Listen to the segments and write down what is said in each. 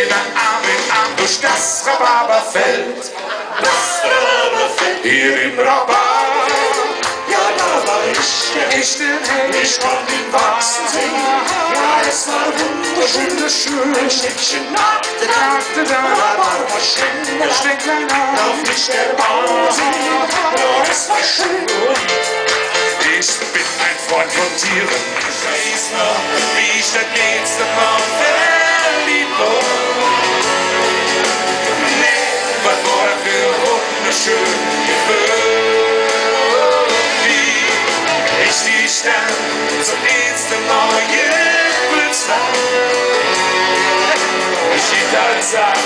gehen dann Arm in Arm durch das Rhabarberfeld. Hier im Rhabarber. Ja, da war ich den Held. Ich konnte ihn wachsen sehen. Ja, es war wunderschön. Ein Stückchen nagte da. Rhabarberstängel. Auf mich der Baum sehen. Ja, es war schön. Ich bin ein Freund von Tieren. Ich weiß noch, wie ich das letzte Mal verliebt war. Nee, was war das für wunderschön Gefühl. Wie ich dich dann zum letzten Mal geküsst hab. Ich die Tatsache,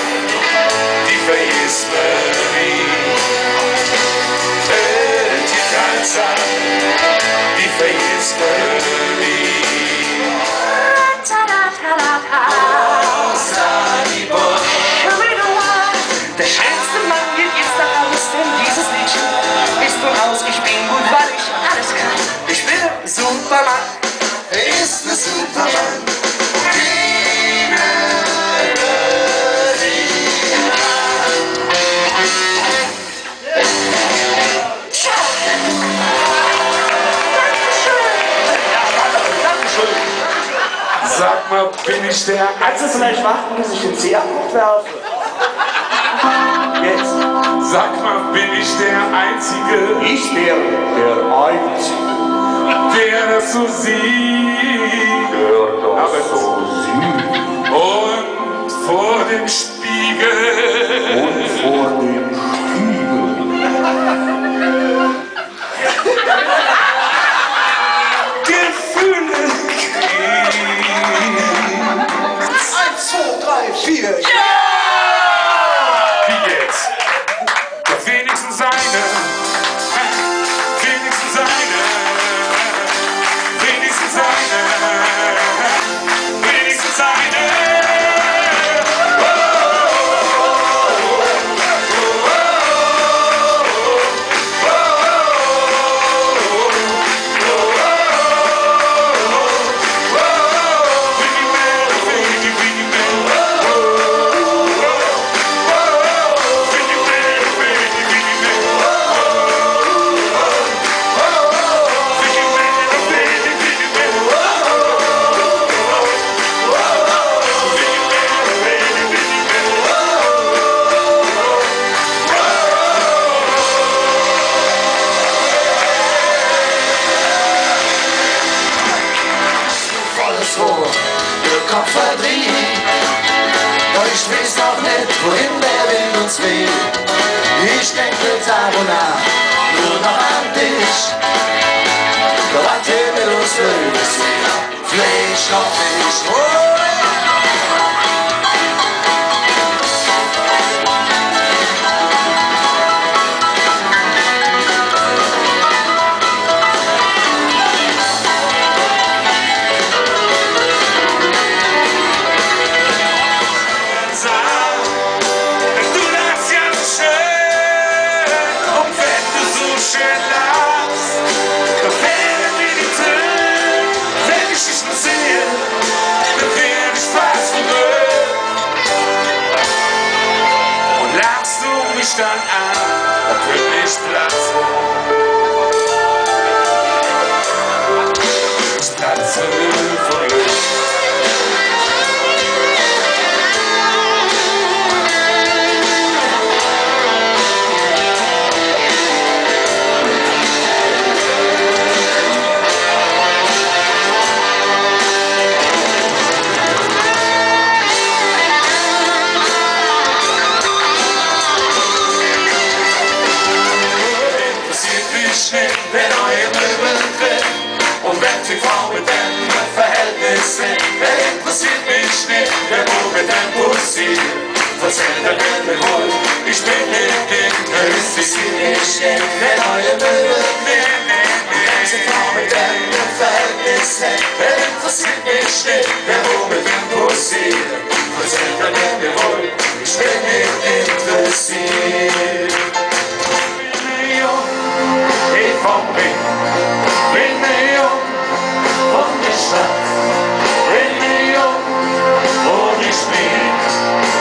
die vergisst man nie. Die Tatsache, die vergisst man nie. Der schönste Mann geht jetzt nach Hause, denn dieses Liedchen ist von aus. Ich bin gut, weil ich alles kann. Ich bin ein Supermann. Er ist ein Supermann. Sag mal, bin ich der Kannst du vielleicht warten, bis ich den Seeabdruck werfe? Jetzt. Sag mal, bin ich der Einzige, Ich wäre der Einzige. der das so sieht? Aber so süß. Und vor dem Spiegel. Und vor dem Spiegel. Gefühle. 1, 2, 3, 4. Wie jetzt? Doch wenigstens eine. Wenigstens eine. Wenigstens eine. Wenigstens eine. Der Kopf verdreht, doch ich weiß noch nicht, wohin der Wind uns weht. Ich denke Tag und Nacht nur noch an dich. Doch was hier mit uns löst, Fleisch noch nicht. Oh, dann an, da könnte ich platzen. Ich platze vor Glück. Wenn neue Möbel drin und wenn die Frau mit dem Verhältnis sind, wer interessiert mich nicht, wer wo mit dem Pussy verzählt der Welt wohl, ich bin nicht interessiert mich nicht, wer neue Möbel drin und wenn die Frau mit dem Verhältnis sind, wer interessiert mich nicht, wer wo mit dem Pussy verzählt der Welt wohl, ich bin nicht interessiert. Vom Ring, bring mir von der Stadt, bring mir und ich spiel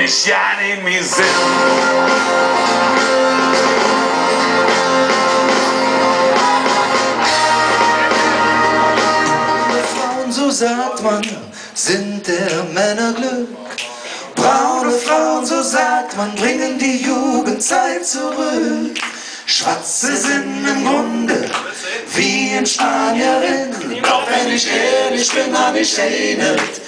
ich ja nicht mehr Sinn. Frauen, so sagt man, sind der Männer Glück. Braune Frauen, so sagt man, bringen die Jugendzeit zurück. Schwarze sind im Grunde wie in Spanierinnen. Doch wenn ich ehrlich bin, hab ich nicht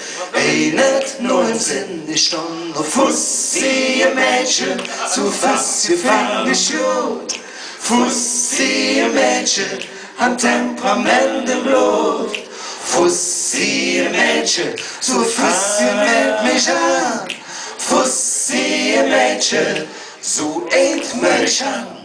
nur im Sinn. Ich stand auf Fussi, ihr Mädchen, zu fast gefallen ich gut. Fussi, ihr Mädchen, an Temperament im Blut. Fussi, ihr Mädchen, zu Fussi meldet mich an. Fussi, ihr Mädchen, so äht mich an.